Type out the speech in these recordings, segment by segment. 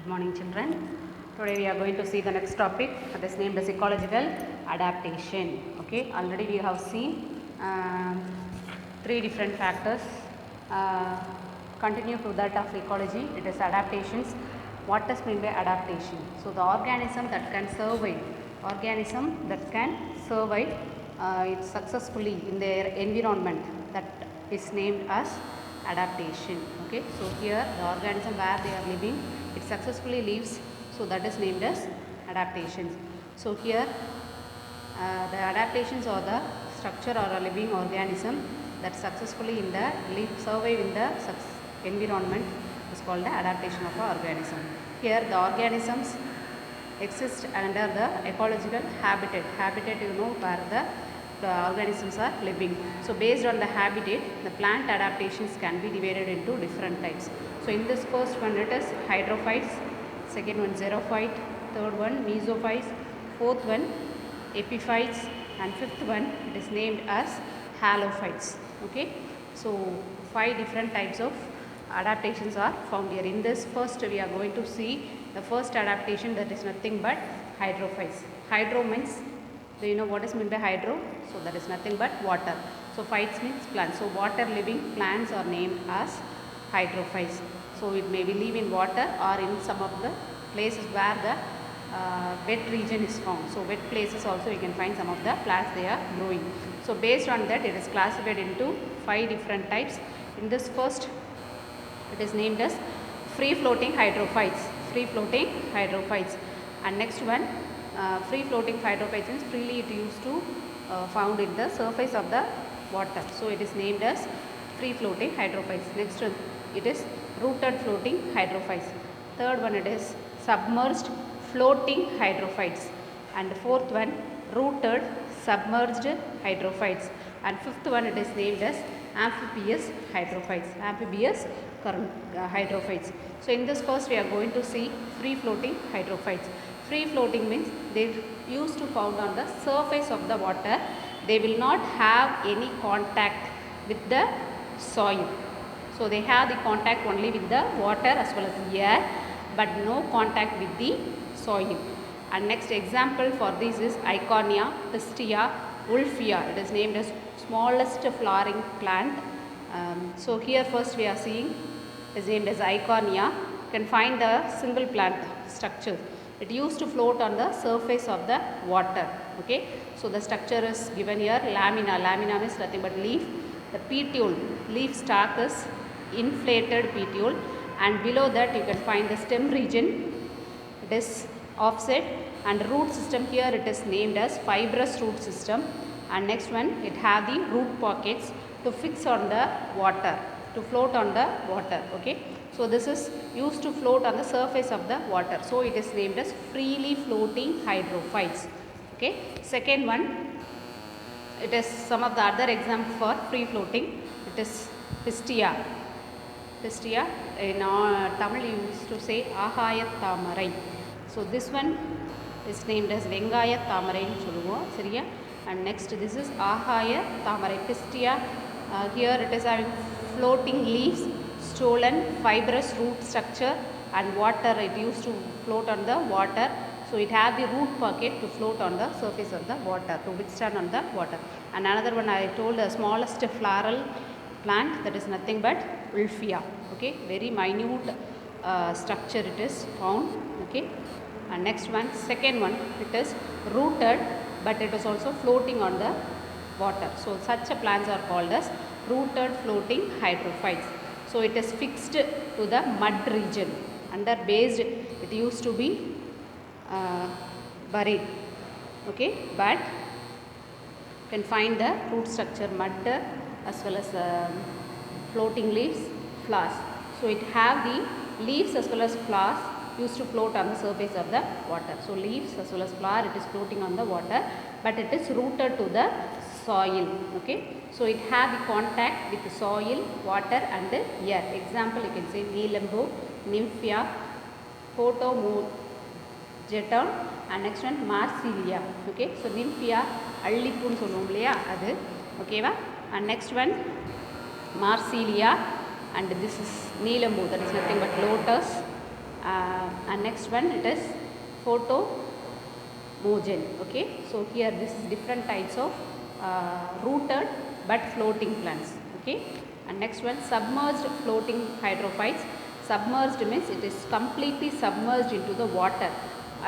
Good morning, children. Today we are going to see the next topic that is named as ecological adaptation. Okay, already we have seen three different factors. Uh, Continue to that of ecology, it is adaptations. What does mean by adaptation? So the organism that can survive it successfully in their environment, that is named as adaptation. Okay, so here the organism where they are living, it successfully lives, so that is named as adaptations. So here the adaptations are the structure or a living organism that successfully survive in the environment is called the adaptation of an organism. Here the organisms exist under the ecological habitat. Habitat, you know, where the organisms are living. So based on the habitat, the plant adaptations can be divided into different types. So in this first one, it is hydrophytes, second one xerophyte, third one mesophytes, fourth one epiphytes, and fifth one it is named as halophytes. Okay, so 5 different types of adaptations are found here. In this first we are going to see the first adaptation, that is nothing but hydrophytes. Hydro means, do you know what is meant by hydro? So that is nothing but water. So phytes means plants. So water living plants are named as hydrophytes. So it may be live in water or in some of the places where the wet region is found. So wet places also you can find some of the plants they are growing. So based on that it is classified into 5 different types. In this first it is named as free floating hydrophytes. Free floating hydrophytes. And next one, free floating hydrophytes means freely it used to found in the surface of the water. So it is named as free floating hydrophytes. Next one, it is rooted floating hydrophytes. Third one, it is submerged floating hydrophytes. And fourth one, rooted submerged hydrophytes. And fifth one, it is named as amphibious hydrophytes. Amphibious hydrophytes. So in this first we are going to see free floating hydrophytes. Free floating means they used to found on the surface of the water. They will not have any contact with the soil. So they have the contact only with the water as well as the air, but no contact with the soil. And next example for this is Eichhornia, Pistia, Wolffia. It is named as smallest flowering plant. So here first we are seeing is named as Eichhornia. You can find the single plant structure. It used to float on the surface of the water. Okay, so the structure is given here. Lamina. Lamina means nothing but leaf. The petiole, leaf stalk is inflated petiole, and below that you can find the stem region. It is offset, and root system here it is named as fibrous root system. And next one, it have the root pockets to fix on the water, to float on the water. Okay, so this is used to float on the surface of the water. So it is named as freely floating hydrophytes. Okay, second one, it is some of the other example for free floating. It is Pistia. Pistia, in Tamil you used to say Ahaya Thamarai. So this one is named as Vengaya Thamarai nu solluvom seriya. And next this is Ahaya Thamarai. Pistia, here it is having floating leaves, stolen fibrous root structure, and water. It used to float on the water. So it have the root pocket to float on the surface of the water, to withstand on the water. And another one I told, the smallest floral plant, that is nothing but Wolffia. Okay, very minute structure it is found. Okay, and next one, second one, it is rooted, but it is also floating on the water. So such plants are called as rooted floating hydrophytes. So it is fixed to the mud region. Under based it used to be buried. Okay, but you can find the root structure mud as well as floating leaves, flowers. So it have the leaves as well as flowers used to float on the surface of the water. So leaves as well as flower, it is floating on the water, but it is rooted to the soil. Okay, so it have the contact with the soil, water and the air. Example you can say Neelambu, Nymphia, Photomogeton, and next one Marsilia. Okay, so Nymphia Allipun solluvom illaya adu. Okay va. And next one Marsilia, and this is Neelambu, that is nothing but lotus. And next one it is photomogen. Okay, so here this is different types of rooted but floating plants. Okay, and next one submerged floating hydrophytes. Submerged means it is completely submerged into the water.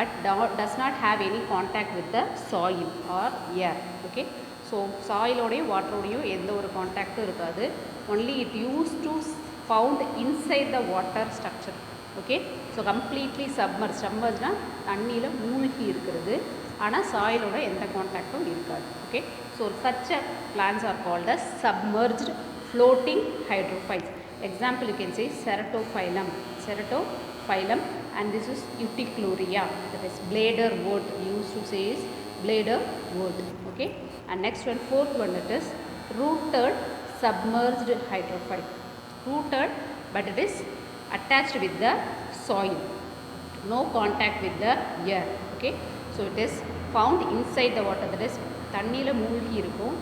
It does not have any contact with the soil or air. Okay, so soil odeyum water odeyum endha oru contact irukadu. Only it used to found inside the water structure. Okay, so completely submerged. Submerged na தண்ணியில மூழ்கி இருக்கிறது. ஆனால் சாயிலோட எந்த கான்டாக்டும் இருக்காது. Okay, so such plants are called as submerged floating hydrophytes. Example you can say Ceratophyllum. Ceratophyllum, and this is Uticluria. That is bladderwort. Used to say is bladderwort. Okay, and next one, fourth one, it is rooted submerged hydrophyte. Rooted, but it is attached with the soil. No contact with the air. Okay, so it is found inside the water. That is தண்ணியில் மூழ்கி இருக்கும்,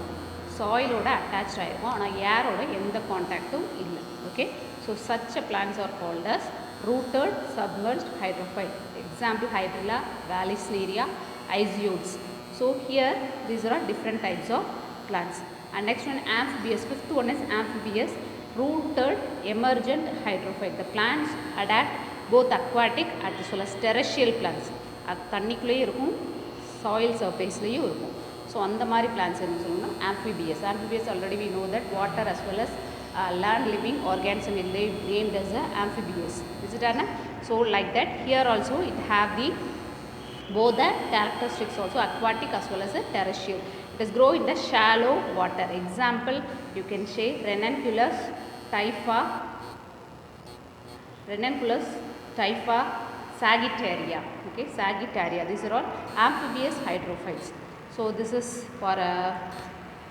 சாயிலோட attach ஆகிருக்கும், ஆனால் ஏரோட எந்த கான்டாக்டும் இல்லை. Okay, so such plants are called as rooted submerged hydrophyte. Example Hydrilla, Vallisneria, Iziodes. So here these are different types of plants. And next one, amphibious. Fifth one is amphibious rooted emergent hydrophyte. The plants adapt both aquatic as well as terrestrial plants. அது தண்ணிக்குள்ளேயும் இருக்கும், soil சர்ஃபேஸ்லேயும் இருக்கும். So அந்த மாதிரி plans என்ன சொல்லணும்னா amphibious. Amphibious already we know that water as well as land living organism is named as amphibious. Is it Anna? So like that here also it have the both the characteristics also, aquatic as well as terrestrial. It is grow in the shallow water. Example you can say Ranunculus typha, Sagittaria. Okay, Sagittaria. These are all amphibious hydrophytes. So this is for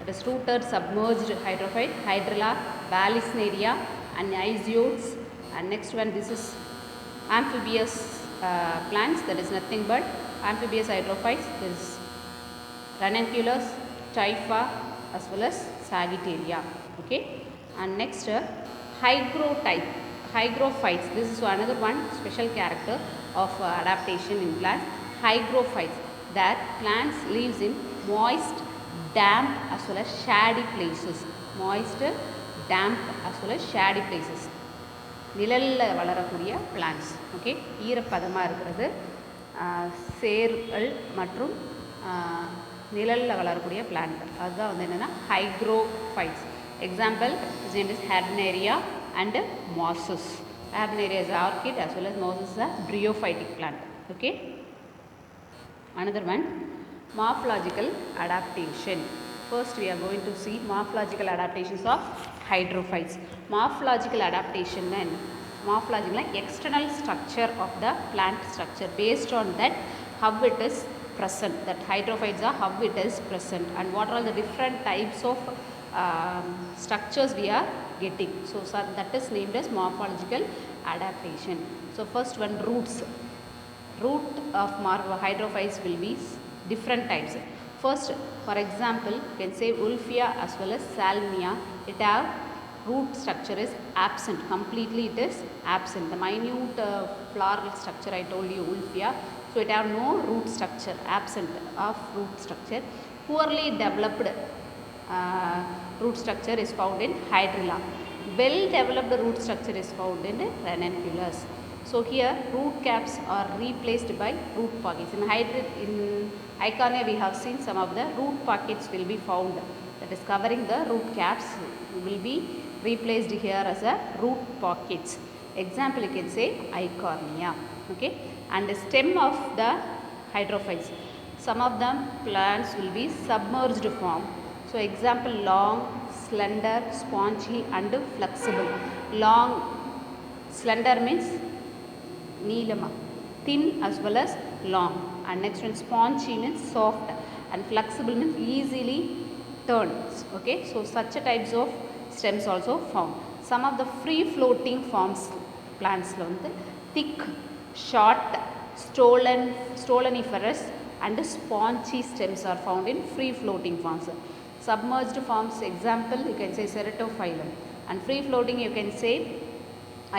it is rooted submerged hydrophyte, Hydrilla, Vallisneria, and Iziodes. And next one, this is amphibious plants. That is nothing but amphibious hydrophytes. This is Ranunculus typha as well as Sagittaria. Okay, and next hygrophytes. This is another one special character of adaptation in plants. Hygrophytes, that plants lives in moist, damp as well as shady places. Moist, damp as well as shady places. நிழல்ல வளரக்கூடிய plants. Okay, ஈரப்பதமாக இருக்கிறது, சேர்கள் மற்றும் நிழல்ல வளரக்கூடிய plant, அதுதான் வந்து என்னென்னா hygrophytes. Example is name is Habenaria and mosses. Habenaria is orchid as well as mosses is a bryophytic plant. Okay, another one, morphological adaptation. First we are going to see morphological adaptations of hydrophytes. Morphological adaptation and morphological external structure of the plant structure, based on that how it is present, that hydrophytes are how it is present and what are the different types of structures we are getting. So that is named as morphological adaptation. So first one, roots. Root of hydrophytes will be different types. First, for example, you can say Wolffia as well as Salvia. It have root structure is absent. Completely it is absent. The minute floral structure I told you, Wolffia. So it have no root structure, absent of root structure. Poorly developed root structure is found in Hydrilla. Well developed root structure is found in Ranunculus. So here root caps are replaced by root pockets. In Eichhornia we have seen some of the root pockets will be found, that is covering the root caps will be replaced here as a root pockets. Example you can say Eichhornia. Okay, and the stem of the hydrophytes, some of them plants will be submerged form. So example long, slender, spongy and flexible. Long, slender means neelama, thin as well as long, and next one spongy means soft and flexible means easily turned. Okay, so such a types of stems also found. Some of the free floating forms plants வந்து thick, short, stoloniferous and spongy stems are found in free floating forms. Submerged forms, example you can say Ceratophyllum, and free floating you can say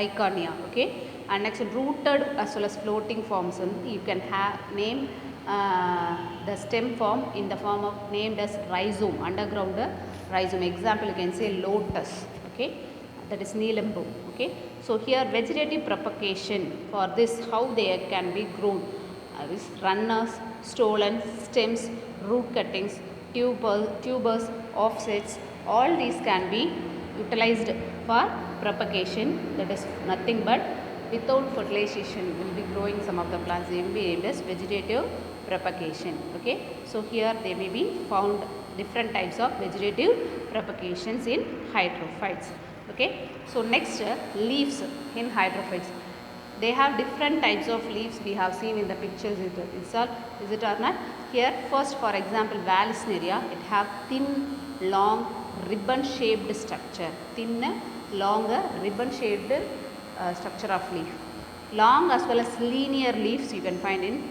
Eichhornia. Okay, And next, rooted as well as floating forms, and you can have name the stem form in the form of named as rhizome, underground rhizome. Example, you can say lotus, okay, that is Neelambu, okay. So here vegetative propagation, for this how they can be grown, is runners, stolons, stems, root cuttings, tubers, offsets, all these can be utilized for propagation, that is nothing but without fertilization will be growing some of the plants. They will be named as vegetative propagation, okay. So here they may be found different types of vegetative propagations in hydrophytes, okay. So next, leaves in hydrophytes. They have different types of leaves we have seen in the pictures itself, is it or not? Here first, for example, Vallisneria, it have thin, long, ribbon shaped structure, thin, longer, ribbon shaped structure of leaf. Long as well as linear leaves you can find in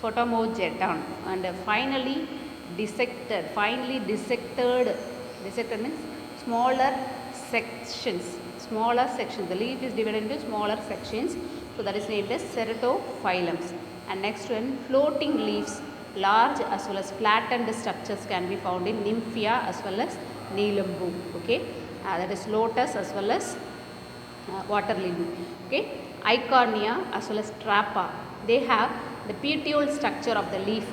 Photomogeton, and finally dissected, dissected means smaller sections. The leaf is divided into smaller sections, so that is named as ceratophyllums. And next one, floating leaves, large as well as flattened structures can be found in Nymphia as well as Neelambu, okay. That is lotus as well as water lily, okay. Eichhornia as well as Trapa, they have the petiole structure of the leaf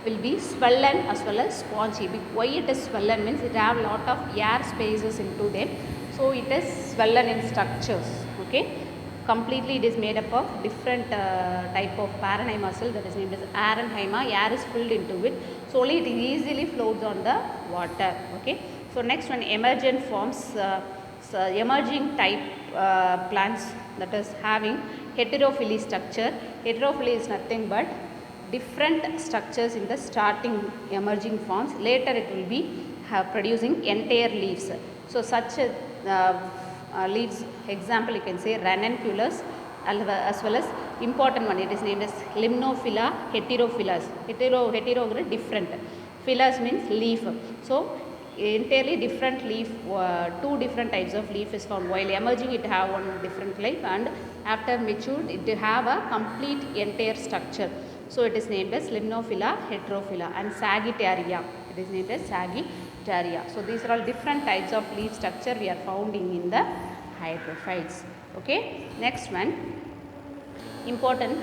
will be swollen as well as spongy. Why it is swollen means it have lot of air spaces into them, so it is swollen in structures, okay. Completely it is made up of different type of parenchyma cell, that is named as parenchyma. Air is filled into it, so only it easily floats on the water, okay. So next one, emergent forms, emerging type plants, that is having heterophyly structure. Heterophyly is nothing but different structures in the starting emerging forms. Later it will be producing entire leaves. So such leaves, example you can say ranunculus, as well as important one, it is named as Limnophila heterophyllus. Hetero different. Phylus means leaf. So entirely different leaf, two different types of leaf is found. While emerging it have one different leaf, and after matured it have a complete entire structure. So it is named as Limnophila heterophylla. And Sagittaria, it is named as Sagittaria. So these are all different types of leaf structure we are finding in the hydrophytes, okay. Next one, important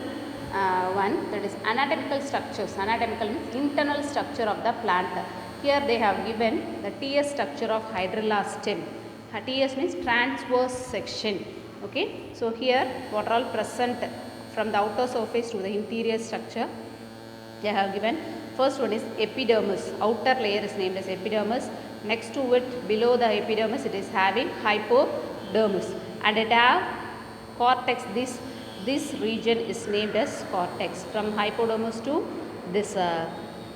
one, that is anatomical structures. Anatomical means internal structure of the plant. Here they have given the TS structure of hydrilla stem. TS means transverse section, okay. So here what are all present from the outer surface to the interior structure, they have given. First one is epidermis. Outer layer is named as epidermis. Next to it, below the epidermis, it is having hypodermis, and it have cortex. This region is named as cortex. From hypodermis to this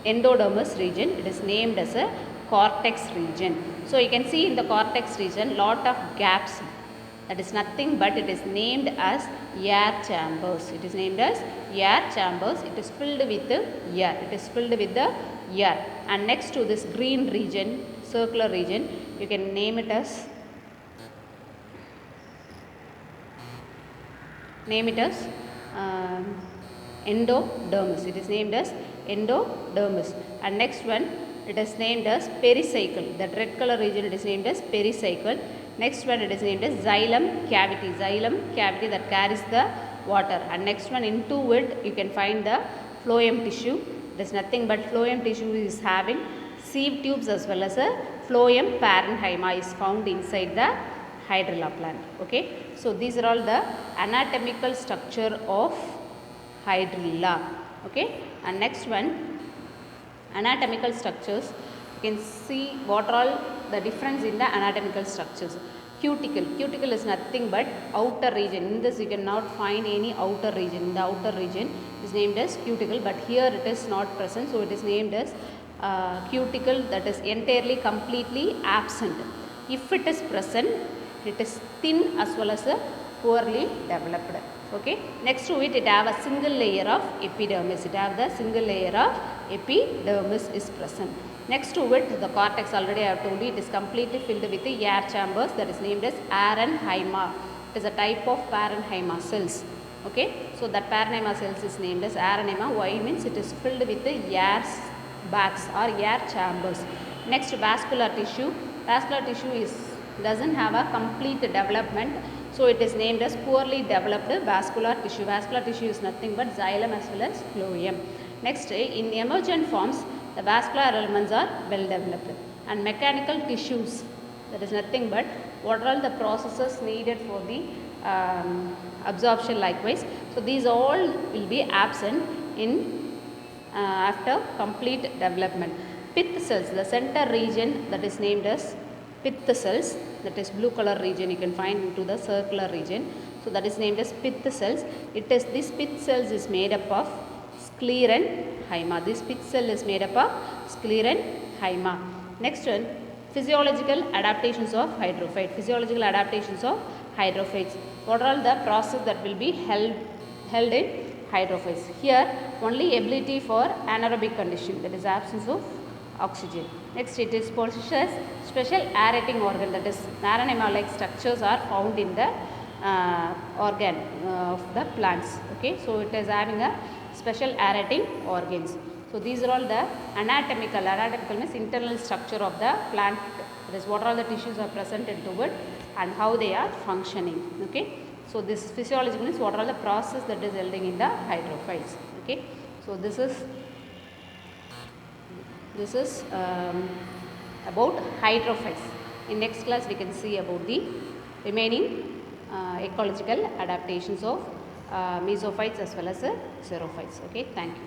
endodermis region, it is named as a cortex region. So you can see in the cortex region lot of gaps. That is nothing but it is named as air chambers. It is named as air chambers. It is filled with the air. It is filled with the air. And next to this green region, circular region, you can name it as endodermis. It is named as endodermis. And next one, it is named as pericycle. That red color region, it is named as pericycle. Next one, it is named as xylem cavity. Xylem cavity that carries the water. And next one, into it you can find the phloem tissue. There is nothing but phloem tissue is having sieve tubes as well as a phloem parenchyma is found inside the hydrilla plant, okay. So these are all the anatomical structure of hydrilla, okay. And next one, anatomical structures. You can see what are all the difference in the anatomical structures. Cuticle. Cuticle is nothing but outer region. In this you cannot find any outer region. The outer region is named as cuticle, but here it is not present, so it is named as cuticle, that is entirely completely absent. If it is present, it is thin as well as poorly developed, okay. Next to it, it have a single layer of epidermis. It have the single layer of epidermis is present. Next to it, the cortex, already I have told you, it is completely filled with the air chambers, that is named as parenchyma. It is a type of parenchyma cells. Okay, so that parenchyma cells is named as arenchyma. Why means it is filled with the air bags or air chambers. Next, vascular tissue. Vascular tissue doesn't have a complete development, so it is named as poorly developed vascular tissue. Vascular tissue is nothing but xylem as well as phloem. Next, in emergent forms, the vascular elements are well developed. And mechanical tissues, that is nothing but what are all the processes needed for the absorption likewise. So these all will be absent in after complete development. Pith cells, the center region that is named as pith cells, that is blue color region you can find into the circular region. So that is named as pith cells. This pith cells is made up of sclerenchyma. This pith cell is made up of sclerenchyma. Next one, physiological adaptations of hydrophyte. Physiological adaptations of hydrophytes. What are all the process that will be held in hydrophytes? Here only ability for anaerobic condition, that is absence of oxygen. Next, it is possesses special aerating organ, that is parenchyma like structures are found in the organ of the plants. Okay, so it is having a special aerating organs. So these are all the anatomical means internal structure of the plant, that is what all the tissues are present into it and how they are functioning. Okay, so this physiological means what are all the process that is holding in the hydrophytes. Okay, so this is about hydrophytes. In next class we can see about the remaining ecological adaptations of mesophytes as well as xerophytes. Okay, thank you.